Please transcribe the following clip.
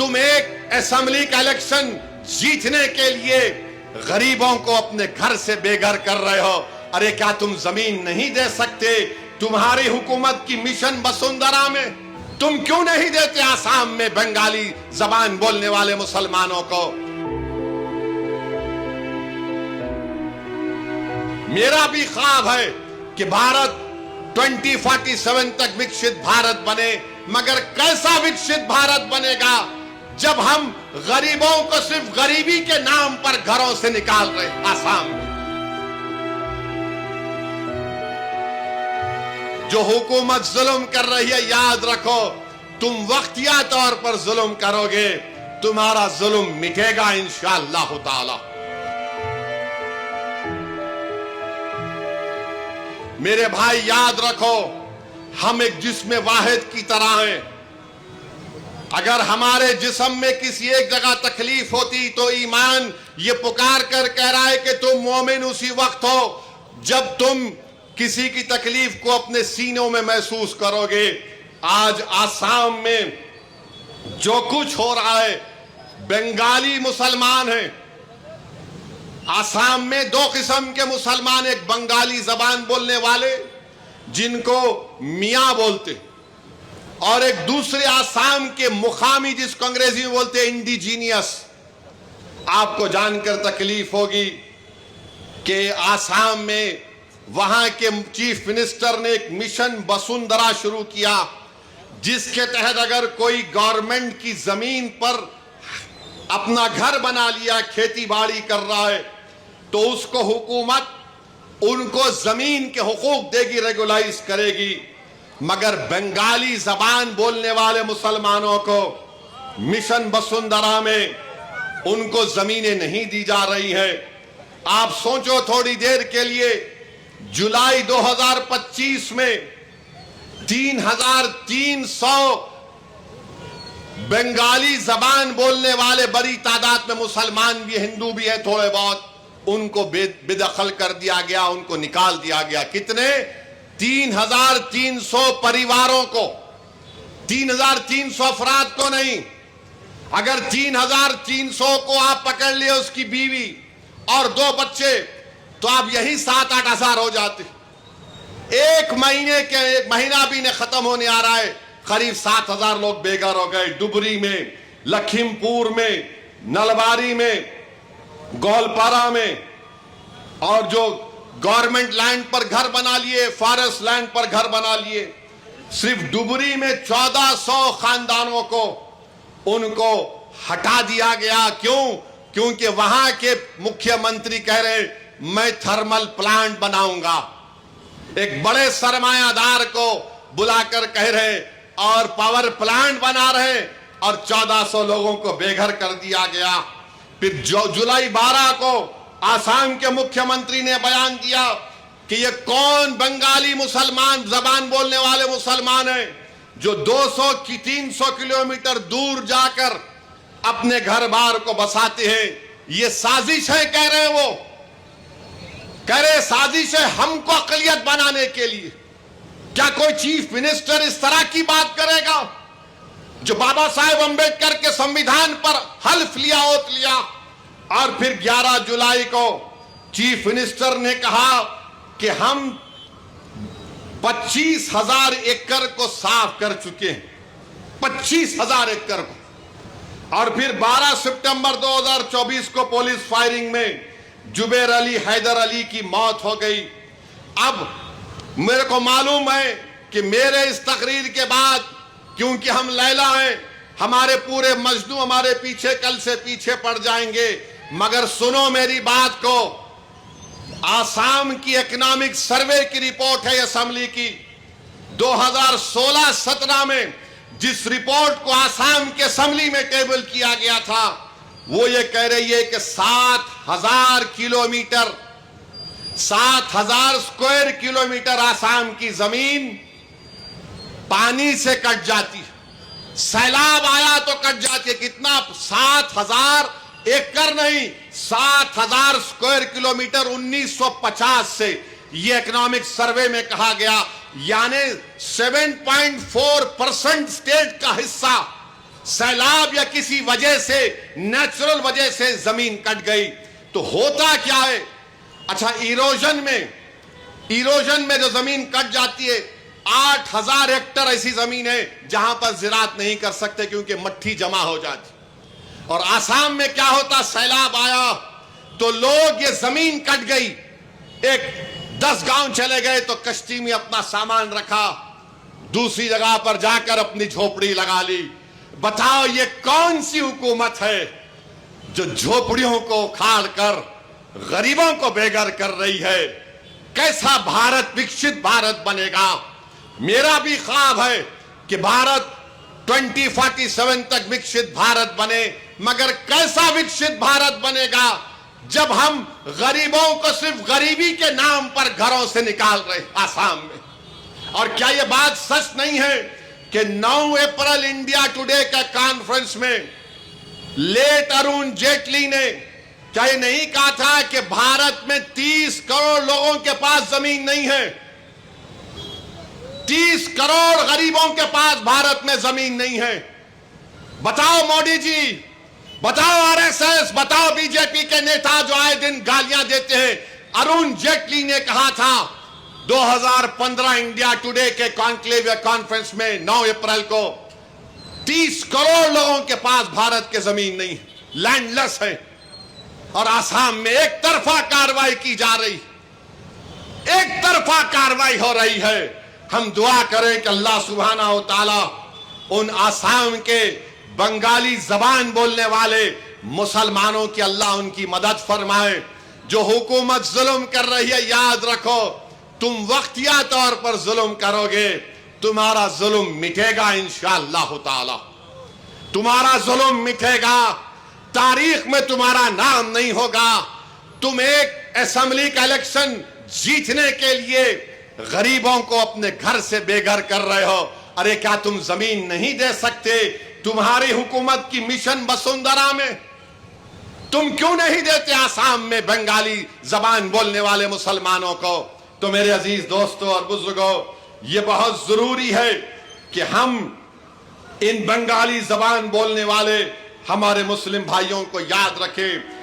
तुम एक असेंबली का इलेक्शन जीतने के लिए गरीबों को अपने घर से बेघर कर रहे हो। अरे क्या तुम जमीन नहीं दे सकते? तुम्हारी हुकूमत की मिशन वसुंधरा में तुम क्यों नहीं देते आसाम में बंगाली जबान बोलने वाले मुसलमानों को? मेरा भी ख्वाब है कि भारत 2047 तक विकसित भारत बने, मगर कैसा विकसित भारत बनेगा जब हम गरीबों को सिर्फ गरीबी के नाम पर घरों से निकाल रहे हैं। आसाम में जो हुकूमत जुल्म कर रही है, याद रखो तुम वक्तिया तौर पर जुल्म करोगे, तुम्हारा जुल्म मिटेगा इंशाअल्लाह ताला। मेरे भाई याद रखो, हम एक जिस्म वाहिद की तरह हैं। अगर हमारे जिस्म में किसी एक जगह तकलीफ होती तो ईमान ये पुकार कर कह रहा है कि तुम मोमिन उसी वक्त हो जब तुम किसी की तकलीफ को अपने सीनों में महसूस करोगे। आज आसाम में जो कुछ हो रहा है, बंगाली मुसलमान हैं। आसाम में दो किस्म के मुसलमान, एक बंगाली जबान बोलने वाले जिनको मियां बोलते, और एक दूसरे आसाम के मुकामी जिसको अंग्रेजी में बोलते हैं इंडिजीनियस। आपको जानकर तकलीफ होगी कि आसाम में वहां के चीफ मिनिस्टर ने एक मिशन वसुंधरा शुरू किया, जिसके तहत अगर कोई गवर्नमेंट की जमीन पर अपना घर बना लिया, खेती बाड़ी कर रहा है, तो उसको हुकूमत उनको जमीन के हुकूक देगी, रेगुलाइज करेगी। मगर बंगाली जबान बोलने वाले मुसलमानों को मिशन वसुंधरा में उनको जमीनें नहीं दी जा रही है। आप सोचो थोड़ी देर के लिए, जुलाई 2025 में 3,300 बंगाली जबान बोलने वाले, बड़ी तादाद में मुसलमान भी, हिंदू भी है थोड़े बहुत, उनको बेदखल कर दिया गया, उनको निकाल दिया गया। कितने? 3,300 परिवारों को, 3,300 अफराद को नहीं। अगर 3,300 को आप पकड़ लिए, उसकी बीवी और 2 बच्चे, तो आप यही 7-8 हजार हो जाते। एक महीना भी नहीं खत्म होने आ रहा है, करीब 7,000 लोग बेघर हो गए। डुबरी में, लखीमपुर में, नलबारी में, गोलपारा में, और जो गवर्नमेंट लैंड पर घर बना लिए, फॉरेस्ट लैंड पर घर बना लिए। सिर्फ डुबरी में 1400 खानदानों को उनको हटा दिया गया। क्यों? क्योंकि वहां के मुख्यमंत्री कह रहे मैं थर्मल प्लांट बनाऊंगा। एक बड़े सरमायादार को बुलाकर कह रहे और पावर प्लांट बना रहे, और 1400 लोगों को बेघर कर दिया गया। फिर जुलाई 12 को आसाम के मुख्यमंत्री ने बयान दिया कि ये कौन बंगाली मुसलमान जबान बोलने वाले मुसलमान हैं जो 200 की 300 किलोमीटर दूर जाकर अपने घर बार को बसाते हैं। ये साजिश है, कह रहे हैं वो, कह रहे साजिश है हमको अकलियत बनाने के लिए। क्या कोई चीफ मिनिस्टर इस तरह की बात करेगा जो बाबा साहेब अंबेडकर के संविधान पर हल्फ लिया, ओत लिया? और फिर 11 जुलाई को चीफ मिनिस्टर ने कहा कि हम 25,000 एकड़ को साफ कर चुके हैं, 25,000 एकड़ को। और फिर 12 सितंबर 2024 को पुलिस फायरिंग में जुबैर अली, हैदर अली की मौत हो गई। अब मेरे को मालूम है कि मेरे इस तकरीर के बाद, क्योंकि हम लैला हैं, हमारे पूरे मजनू हमारे पीछे कल से पीछे पड़ जाएंगे, मगर सुनो मेरी बात को। आसाम की इकोनॉमिक सर्वे की रिपोर्ट है असेंबली की, 2016-17 में जिस रिपोर्ट को आसाम के असेंबली में टेबल किया गया था, वो ये कह रही है कि 7,000 किलोमीटर, 7,000 स्क्वायर किलोमीटर आसाम की जमीन पानी से कट जाती है। सैलाब आया तो कट जाती है। कितना? 7,000 एकड़ नहीं, 7,000 स्क्वायर किलोमीटर 1950 से ये इकोनॉमिक सर्वे में कहा गया। यानी 7.4% स्टेट का हिस्सा सैलाब या किसी वजह से, नेचुरल वजह से जमीन कट गई तो होता क्या है? अच्छा, इरोजन में जो जमीन कट जाती है, 8,000 हेक्टेयर ऐसी जमीन है जहां पर ज़राअत नहीं कर सकते क्योंकि मट्टी जमा हो जाती। और आसाम में क्या होता, सैलाब आया तो लोग, ये जमीन कट गई, एक 10 गांव चले गए तो कश्ती में अपना सामान रखा, दूसरी जगह पर जाकर अपनी झोपड़ी लगा ली। बताओ ये कौन सी हुकूमत है जो झोपड़ियों को उखाड़ कर गरीबों को बेघर कर रही है? कैसा भारत, विकसित भारत बनेगा? मेरा भी ख्वाब है कि भारत 2047 तक विकसित भारत बने, मगर कैसा विकसित भारत बनेगा जब हम गरीबों को सिर्फ गरीबी के नाम पर घरों से निकाल रहे आसाम में? और क्या यह बात सच नहीं है कि 9 अप्रैल इंडिया टुडे का कॉन्फ्रेंस में लेट अरुण जेटली ने क्या ये नहीं कहा था कि भारत में 30 करोड़ लोगों के पास जमीन नहीं है? 30 करोड़ गरीबों के पास भारत में जमीन नहीं है। बताओ मोदी जी, बताओ आरएसएस, बताओ बीजेपी के नेता जो आए दिन गालियां देते हैं। अरुण जेटली ने कहा था 2015 इंडिया टुडे के कॉन्क्लेव या कॉन्फ्रेंस में 9 अप्रैल को, 30 करोड़ लोगों के पास भारत के जमीन नहीं, लैंडलेस है। और आसाम में एक तरफा कार्रवाई की जा रही, एक तरफा कार्रवाई हो रही है। हम दुआ करें कि अल्लाह सुब्हानहू व तआला उन आसाम के बंगाली जबान बोलने वाले मुसलमानों की अल्लाह उनकी मदद फरमाए। जो हुकूमत जुल्म कर रही है, याद रखो, तुम वक्तिया तौर पर जुल्म करोगे, तुम्हारा जुल्म मिटेगा इंशाअल्लाह ताला, तुम्हारा जुल्म मिटेगा, तारीख में तुम्हारा नाम नहीं होगा। तुम एक असेंबली का इलेक्शन जीतने के लिए गरीबों को अपने घर से बेघर कर रहे हो। अरे क्या तुम जमीन नहीं दे सकते? तुम्हारी हुकूमत की मिशन वसुंधरा में तुम क्यों नहीं देते आसाम में बंगाली जबान बोलने वाले मुसलमानों को? तो मेरे अजीज दोस्तों और बुजुर्गों, यह बहुत जरूरी है कि हम इन बंगाली जबान बोलने वाले हमारे मुस्लिम भाइयों को याद रखें